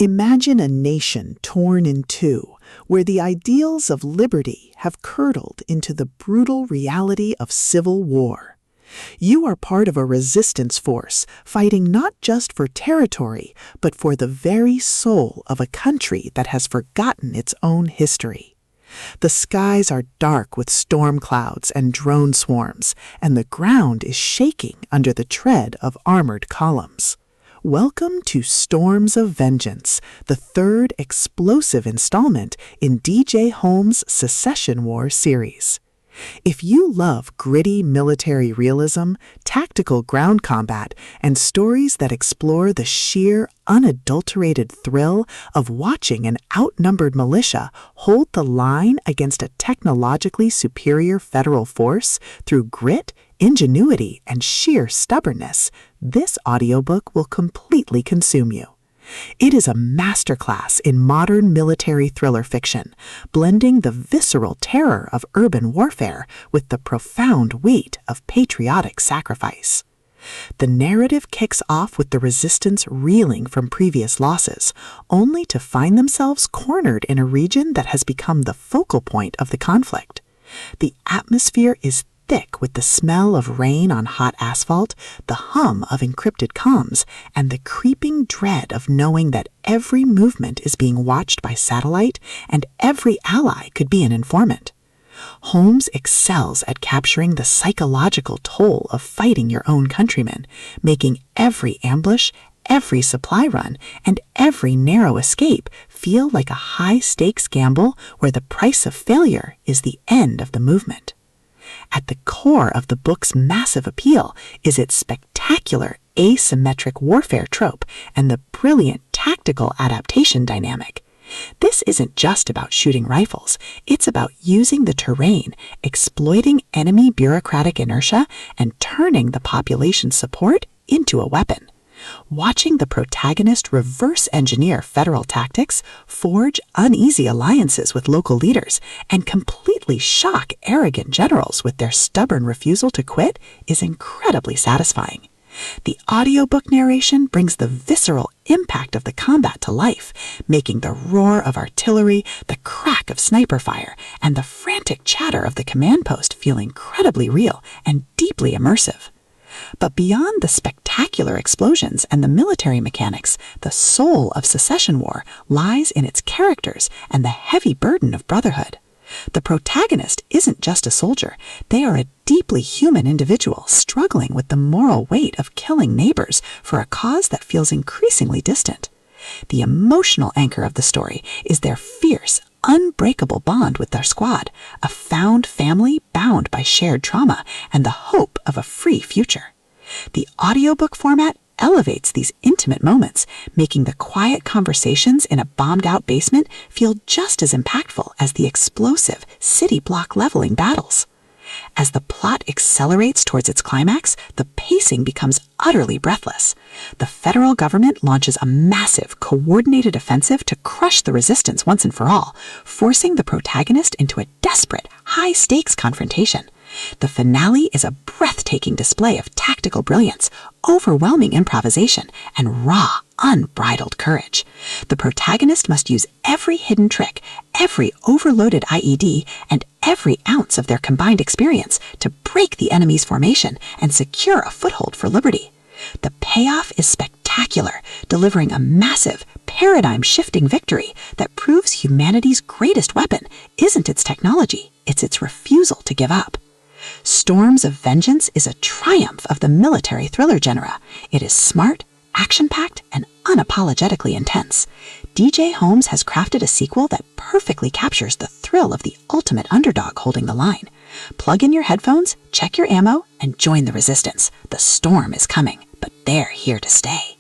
Imagine a nation torn in two, where the ideals of liberty have curdled into the brutal reality of civil war. You are part of a resistance force fighting not just for territory, but for the very soul of a country that has forgotten its own history. The skies are dark with storm clouds and drone swarms, and the ground is shaking under the tread of armored columns. Welcome to Storms of Vengeance, the third explosive installment in DJ Holmes' Secession War series. If you love gritty military realism, tactical ground combat, and stories that explore the sheer, unadulterated thrill of watching an outnumbered militia hold the line against a technologically superior federal force through grit, ingenuity, and sheer stubbornness, this audiobook will completely consume you. It is a masterclass in modern military thriller fiction, blending the visceral terror of urban warfare with the profound weight of patriotic sacrifice. The narrative kicks off with the resistance reeling from previous losses, only to find themselves cornered in a region that has become the focal point of the conflict. The atmosphere is thick with the smell of rain on hot asphalt, the hum of encrypted comms, and the creeping dread of knowing that every movement is being watched by satellite and every ally could be an informant. Holmes excels at capturing the psychological toll of fighting your own countrymen, making every ambush, every supply run, and every narrow escape feel like a high-stakes gamble where the price of failure is the end of the movement. At the core of the book's massive appeal is its spectacular asymmetric warfare trope and the brilliant tactical adaptation dynamic. This isn't just about shooting rifles, it's about using the terrain, exploiting enemy bureaucratic inertia, and turning the population's support into a weapon. Watching the protagonist reverse engineer federal tactics, forge uneasy alliances with local leaders, and completely shock arrogant generals with their stubborn refusal to quit is incredibly satisfying. The audiobook narration brings the visceral impact of the combat to life, making the roar of artillery, the crack of sniper fire, and the frantic chatter of the command post feel incredibly real and deeply immersive. But beyond the spectacular explosions and the military mechanics, the soul of Secession War lies in its characters and the heavy burden of brotherhood. The protagonist isn't just a soldier, they are a deeply human individual struggling with the moral weight of killing neighbors for a cause that feels increasingly distant. The emotional anchor of the story is their fierce, unbreakable bond with their squad, a found family bound by shared trauma and the hope of a free future. The audiobook format elevates these intimate moments, making the quiet conversations in a bombed-out basement feel just as impactful as the explosive city block leveling battles. As the plot accelerates towards its climax, the pacing becomes utterly breathless. The federal government launches a massive, coordinated offensive to crush the resistance once and for all, forcing the protagonist into a desperate, high-stakes confrontation. The finale is a breathtaking display of tactical brilliance, overwhelming improvisation, and raw, unbridled courage. The protagonist must use every hidden trick, every overloaded IED, and every ounce of their combined experience to break the enemy's formation and secure a foothold for liberty. The payoff is spectacular, delivering a massive, paradigm-shifting victory that proves humanity's greatest weapon isn't its technology, it's its refusal to give up. Storms of Vengeance is a triumph of the military thriller genre. It is smart, action-packed, and unapologetically intense. DJ Holmes has crafted a sequel that perfectly captures the thrill of the ultimate underdog holding the line. Plug in your headphones, check your ammo, and join the resistance. The storm is coming, but they're here to stay.